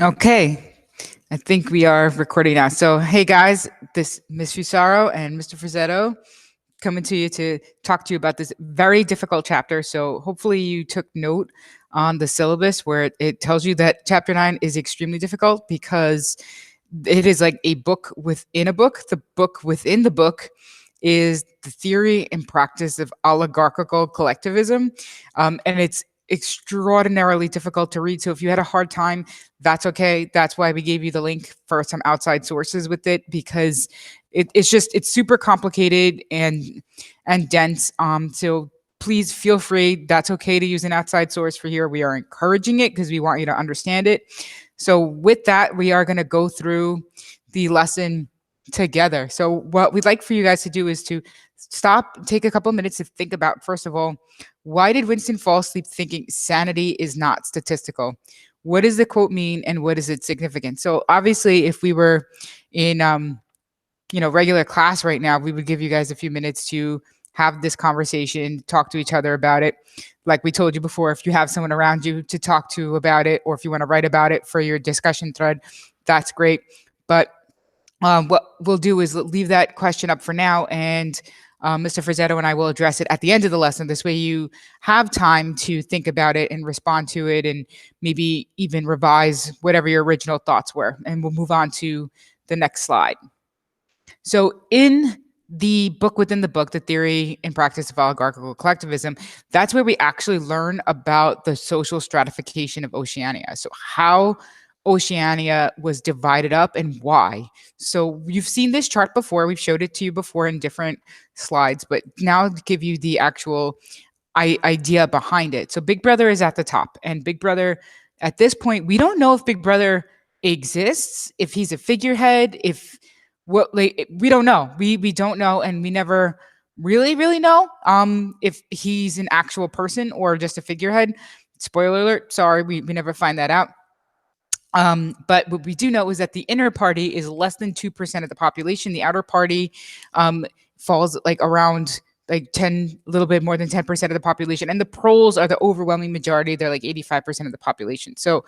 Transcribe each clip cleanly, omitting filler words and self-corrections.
Okay, I think we are recording now. So, hey guys, this Miss Fusaro and Mr. Frazzetto coming to you to talk to you about this very difficult chapter. So, hopefully, you took note on the syllabus where it tells you that chapter 9 is extremely difficult because it is like a book within a book. The book within the book is the theory and practice of oligarchical collectivism. And it's extraordinarily difficult to read. So if you had a hard time, that's okay. That's why we gave you the link for some outside sources with it, because it's super complicated and dense. So please feel free. That's okay to use an outside source for here. We are encouraging it because we want you to understand it. So with that, we are going to go through the lesson together. So what we'd like for you guys to do is to stop, take a couple minutes to think about, first of all, why did Winston fall asleep thinking sanity is not statistical? What does the quote mean and what is its significance? So obviously, if we were in regular class right now, we would give you guys a few minutes to have this conversation, talk to each other about it. Like we told you before, if you have someone around you to talk to about it, or if you want to write about it for your discussion thread, that's great. But what we'll do is leave that question up for now, and Mr. Frazzetto and I will address it at the end of the lesson. This way you have time to think about it and respond to it and maybe even revise whatever your original thoughts were. And we'll move on to the next slide. So in the book within the book, The Theory and Practice of Oligarchical Collectivism, that's where we actually learn about the social stratification of Oceania. So how Oceania was divided up and why. So you've seen this chart before. We've showed it to you before in different slides, but now to give you the actual idea behind it. So Big Brother is at the top, and Big Brother, at this point, we don't know if Big Brother exists, if he's a figurehead, we don't know. We don't know, and we never really know if he's an actual person or just a figurehead. Spoiler alert, sorry, we never find that out. But what we do know is that the inner party is less than 2% of the population. The outer party falls like around like a little bit more than 10% of the population. And the proles are the overwhelming majority. They're like 85% of the population. So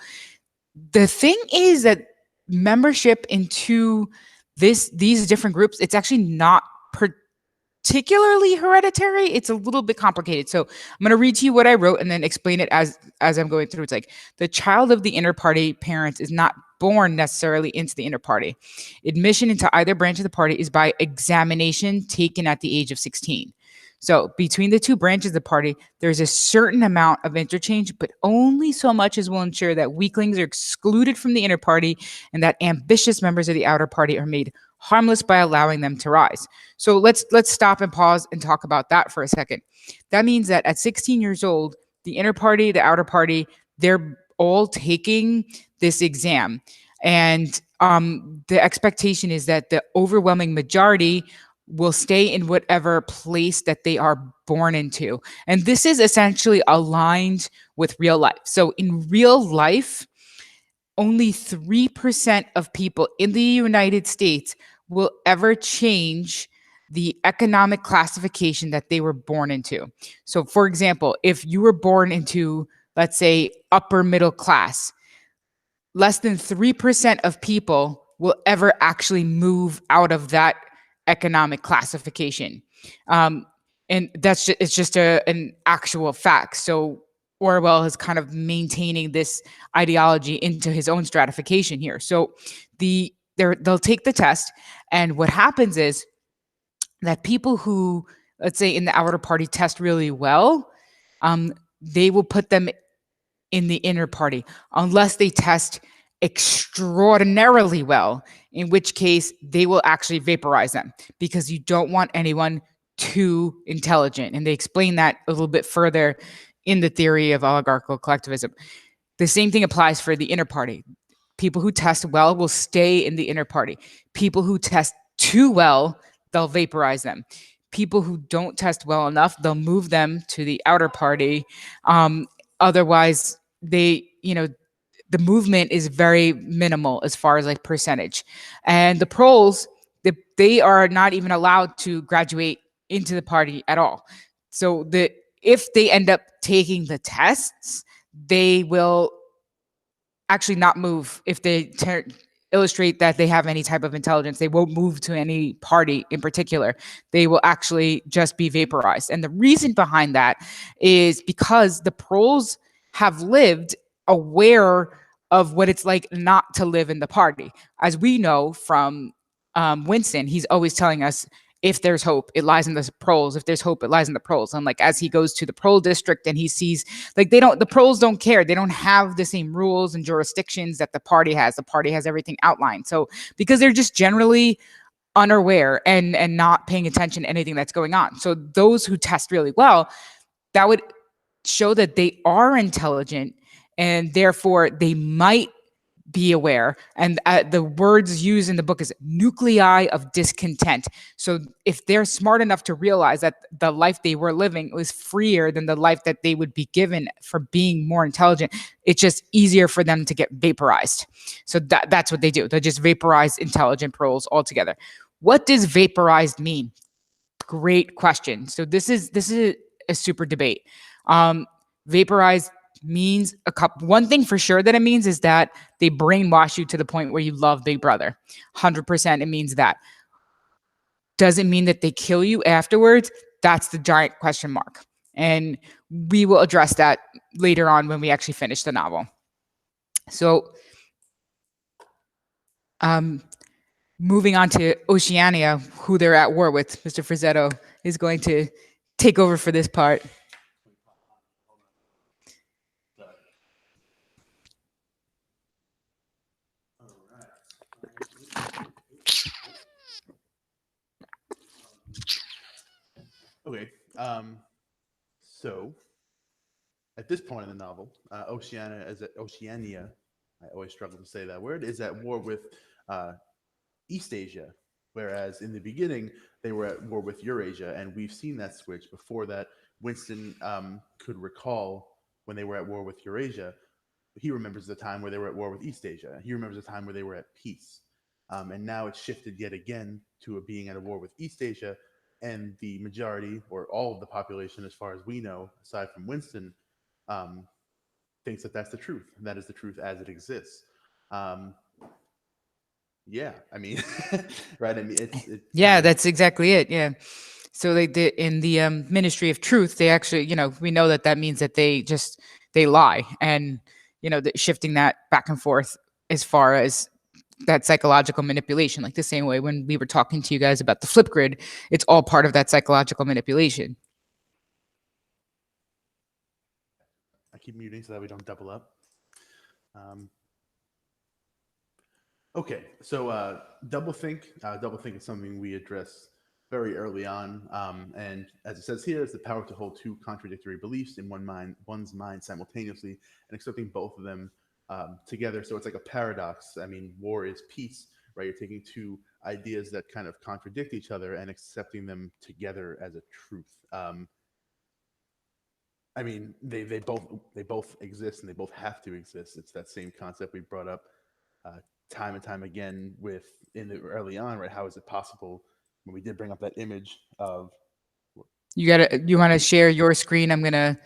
the thing is that membership into these different groups, it's actually not particularly hereditary. It's a little bit complicated. So I'm going to read to you what I wrote and then explain it as I'm going through. It's like the child of the inner party parents is not born necessarily into the inner party. Admission into either branch of the party is by examination taken at the age of 16. So between the two branches of the party, there's a certain amount of interchange, but only so much as will ensure that weaklings are excluded from the inner party and that ambitious members of the outer party are made harmless by allowing them to rise. So let's stop and pause and talk about that for a second. That means that at 16 years old, the inner party, the outer party, they're all taking this exam. And the expectation is that the overwhelming majority will stay in whatever place that they are born into. And this is essentially aligned with real life. So in real life, only 3% of people in the United States will ever change the economic classification that they were born into. So for example, if you were born into, let's say, upper middle class, less than 3% of people will ever actually move out of that economic classification. And it's just an actual fact. So Orwell is kind of maintaining this ideology into his own stratification here. So they'll take the test, and what happens is that people who, let's say, in the outer party test really well, they will put them in the inner party unless they test extraordinarily well, in which case they will actually vaporize them because you don't want anyone too intelligent. And they explain that a little bit further in the theory of oligarchical collectivism. The same thing applies for the inner party. People who test well will stay in the inner party. People who test too well, they'll vaporize them. People who don't test well enough, they'll move them to the outer party. Otherwise, the movement is very minimal as far as like percentage. And the proles, they are not even allowed to graduate into the party at all. So if they end up taking the tests, they will actually not move if they illustrate that they have any type of intelligence. They won't move to any party in particular. They will actually just be vaporized. And the reason behind that is because the proles have lived aware of what it's like not to live in the party. As we know from Winston, he's always telling us, if there's hope, it lies in the proles. If there's hope, it lies in the proles. And like as he goes to the prole district and he sees, like, the proles don't care. They don't have the same rules and jurisdictions that the party has. The party has everything outlined. So because they're just generally unaware and not paying attention to anything that's going on. So those who test really well, that would show that they are intelligent and therefore they might be aware. And the words used in the book is nuclei of discontent. So if they're smart enough to realize that the life they were living was freer than the life that they would be given for being more intelligent, it's just easier for them to get vaporized. So that's what they do. They just vaporize intelligent proles altogether. What does vaporized mean? Great question. So this is a super debate. Vaporized means one thing for sure that it means is that they brainwash you to the point where you love Big Brother. 100% it means that. Does it mean that they kill you afterwards? That's the giant question mark. And we will address that later on when we actually finish the novel. So moving on to Oceania, who they're at war with, Mr. Frazzetto is going to take over for this part. Okay. So, at this point in the novel, Oceania, I always struggle to say that word, is at war with East Asia, whereas in the beginning they were at war with Eurasia, and we've seen that switch. Before that, Winston could recall when they were at war with Eurasia. He remembers the time where they were at war with East Asia. He remembers the time where they were at peace. And now it's shifted yet again to being at a war with East Asia, and the majority, or all of the population, as far as we know, aside from Winston, um, thinks that that's the truth, and that is the truth as it exists. Um, yeah, I mean, right? I mean, yeah, that's exactly it. Yeah. So they did in the Ministry of Truth. They actually, we know that means that they lie, and shifting that back and forth as far as that psychological manipulation, like the same way when we were talking to you guys about the flip grid, it's all part of that psychological manipulation. I keep muting so that we don't double up. Okay, so doublethink. Doublethink is something we address very early on, and as it says here, it's the power to hold two contradictory beliefs in one's mind simultaneously, and accepting both of them together. So it's like a paradox. I mean, war is peace, right? You're taking two ideas that kind of contradict each other and accepting them together as a truth. I mean, they both exist and they both have to exist. It's that same concept we brought up time and time again with in the early on, right? How is it possible when we did bring up that image of You want to share your screen? I'm gonna.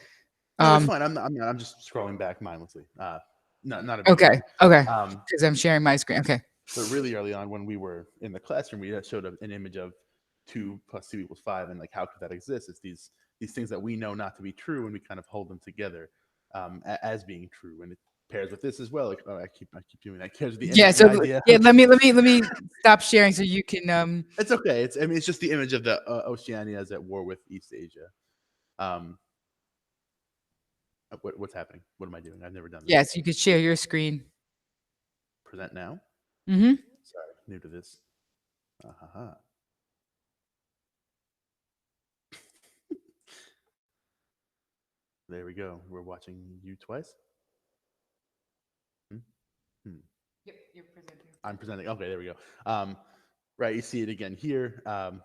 No, it's fine. I'm just scrolling back mindlessly. Not a big Okay. deal. Okay. Because I'm sharing my screen. Okay. But really early on, when we were in the classroom, we showed an image of 2 + 2 = 5, and like how could that exist? It's these things that we know not to be true, and we kind of hold them together as being true, and it pairs with this as well. Like, I keep doing that. Pairs with the idea. Yeah. Let me stop sharing so you can. It's okay. It's just the image of the Oceania as at war with East Asia. What's happening? What am I doing? I've never done this. Yes, you could share your screen. Present now. Mm-hmm. Sorry, new to this. There we go. We're watching you twice. Yep, you're presenting. I'm presenting. Okay, there we go. Right, you see it again here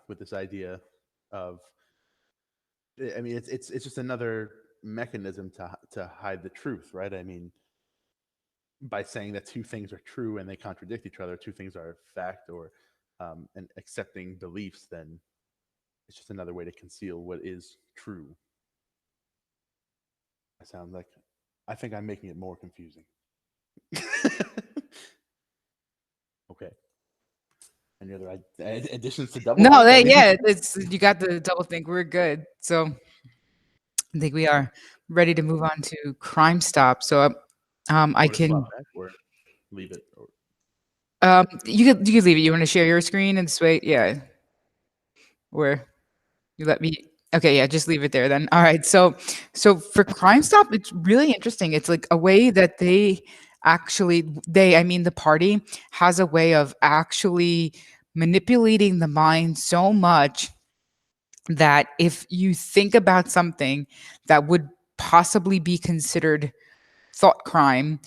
with this idea of. I mean, it's just another mechanism to hide the truth, right? I mean, by saying that two things are true and they contradict each other, two things are fact or and accepting beliefs, then it's just another way to conceal what is true. I sound like I think I'm making it more confusing. Okay. Any other additions to double No, think? I mean, yeah, it's you got the double think. We're good. So I think we are ready to move on to Crime Stop. So I want to swap can back or leave it? Or, you could leave it. You want to share your screen and just wait? Yeah, where you let me. Okay, yeah, just leave it there then. All right. So for Crime Stop, it's really interesting. It's like a way that I mean the party has a way of actually manipulating the mind so much that if you think about something that would possibly be considered thought crime,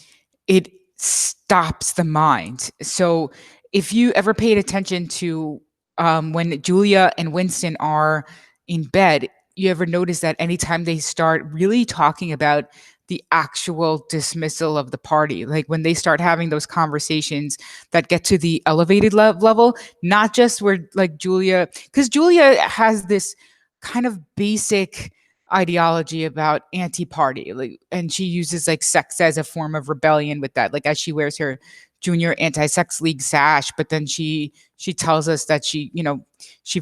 it stops the mind. So if you ever paid attention to when Julia and Winston are in bed, you ever notice that anytime they start really talking about the actual dismissal of the party, like when they start having those conversations that get to the elevated level, not just where like Julia, because Julia has this kind of basic ideology about anti-party, like, and she uses like sex as a form of rebellion with that, like as she wears her junior anti-sex league sash, but then she tells us that she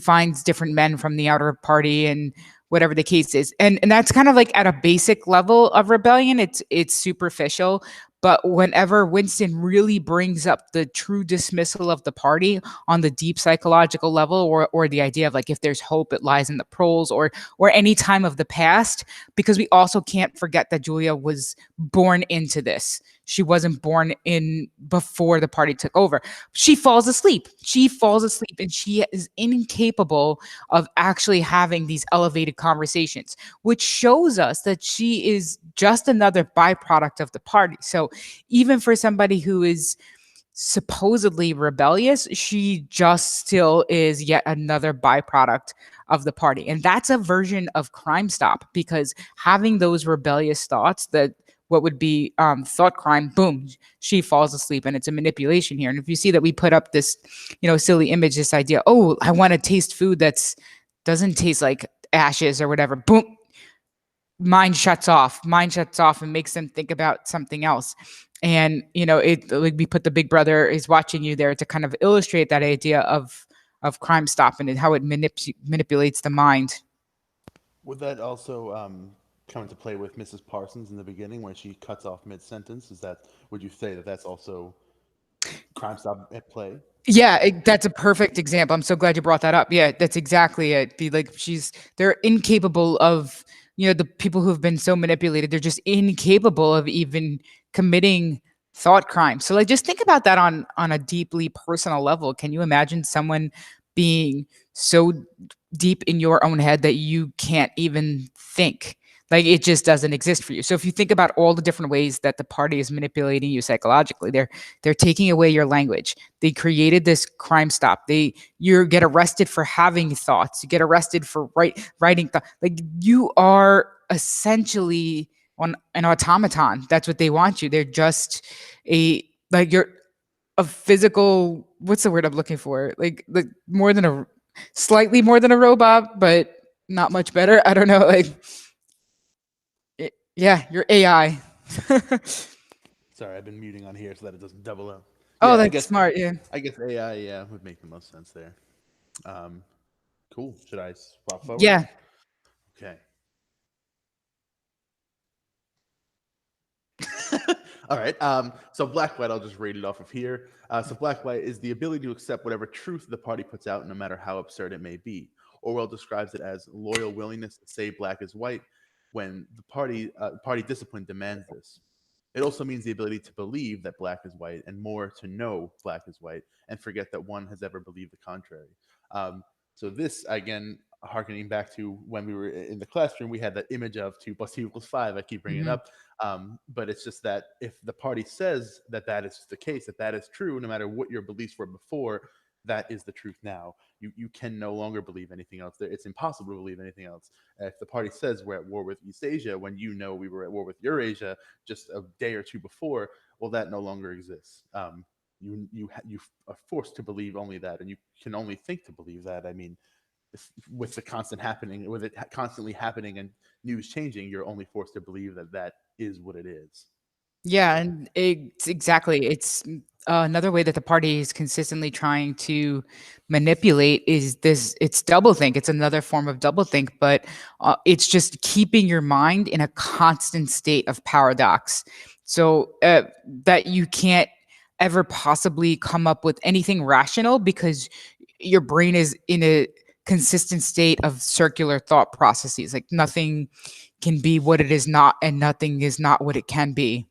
finds different men from the outer party and whatever the case is, and that's kind of like at a basic level of rebellion. It's superficial, but whenever Winston really brings up the true dismissal of the party on the deep psychological level, or the idea of like if there's hope it lies in the proles, or any time of the past, because we also can't forget that Julia was born into this. She wasn't born in before the party took over. She falls asleep. She falls asleep and she is incapable of actually having these elevated conversations, which shows us that she is just another byproduct of the party. So even for somebody who is supposedly rebellious, she just still is yet another byproduct of the party. And that's a version of Crime Stop, because having those rebellious thoughts that what would be thought crime, boom, she falls asleep, and it's a manipulation here. And if you see that we put up this, silly image, this idea, oh, I want to taste food that's doesn't taste like ashes or whatever, boom, mind shuts off and makes them think about something else. And it, like, we put the big brother is watching you there to kind of illustrate that idea of Crime Stop and how it manipulates the mind. would that also come into play with Mrs. Parsons in the beginning when she cuts off mid sentence? Is that, would you say that that's also Crime Stop at play? Yeah, that's a perfect example. I'm so glad you brought that up. Yeah, that's exactly it. They're incapable of, the people who've been so manipulated, they're just incapable of even committing thought crime. So like just think about that on a deeply personal level. Can you imagine someone being so deep in your own head that you can't even think? Like it just doesn't exist for you. So if you think about all the different ways that the party is manipulating you psychologically, they're taking away your language. They created this Crime Stop. You get arrested for having thoughts. You get arrested for writing like you are essentially on an automaton. That's what they want you. They're just you're a physical, what's the word I'm looking for? Like more than a slightly more than a robot, but not much better. I don't know. Like yeah, you're AI. Sorry, I've been muting on here so that it doesn't double up. Oh, Yeah, I that's guess smart. Yeah. I guess AI, yeah, would make the most sense there. Um, cool. Should I swap forward? Yeah. Okay. All right. So black white, I'll just read it off of here. So black white is the ability to accept whatever truth the party puts out, no matter how absurd it may be. Orwell describes it as loyal willingness to say black is white when the party discipline demands this. It also means the ability to believe that black is white and more to know black is white and forget that one has ever believed the contrary. So this, again, harkening back to when we were in the classroom, we had that image of 2 plus 2 equals 5. I keep bringing it Mhm. up. But it's just that if the party says that that is the case, that that is true, no matter what your beliefs were before, that is the truth now. You can no longer believe anything else. It's impossible to believe anything else. If the party says we're at war with East Asia when you know we were at war with Eurasia just a day or two before, well, that no longer exists. You are forced to believe only that, and you can only think to believe that. I mean, with the constant happening, with it constantly happening and news changing, you're only forced to believe that that is what it is. Yeah, and it's another way that the party is consistently trying to manipulate is this. It's doublethink. It's another form of doublethink, but it's just keeping your mind in a constant state of paradox, so that you can't ever possibly come up with anything rational because your brain is in a consistent state of circular thought processes. Like nothing can be what it is not, and nothing is not what it can be.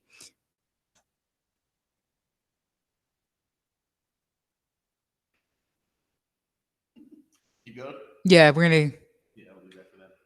Keep going. Yeah, we're gonna. Yeah, I'll do that for that.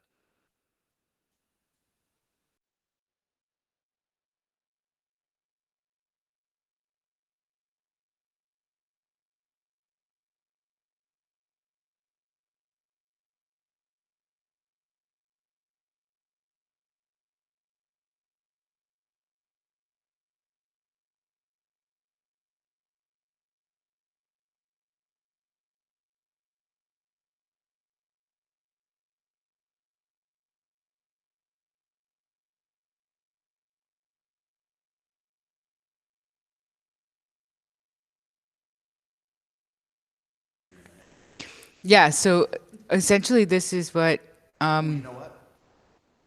Yeah, so essentially, this is what. You know what?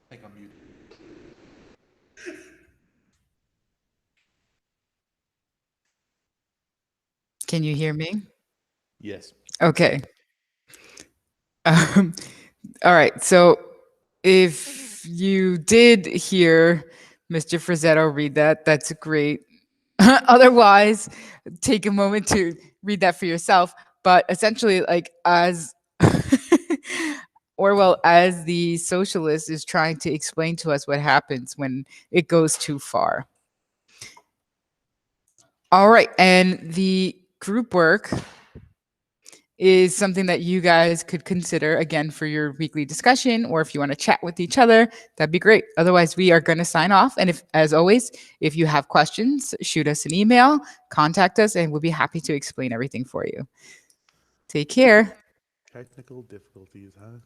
I think I'm muted. Can you hear me? Yes. Okay. Um, all right. So if you did hear Mr. Frazzetto read that, that's great. Otherwise, take a moment to read that for yourself. But essentially, like as Orwell, as the socialist, is trying to explain to us what happens when it goes too far. All right. And the group work is something that you guys could consider again for your weekly discussion, or if you want to chat with each other, that'd be great. Otherwise, we are going to sign off. And if, as always, if you have questions, shoot us an email, contact us, and we'll be happy to explain everything for you. Take care. Technical difficulties, huh?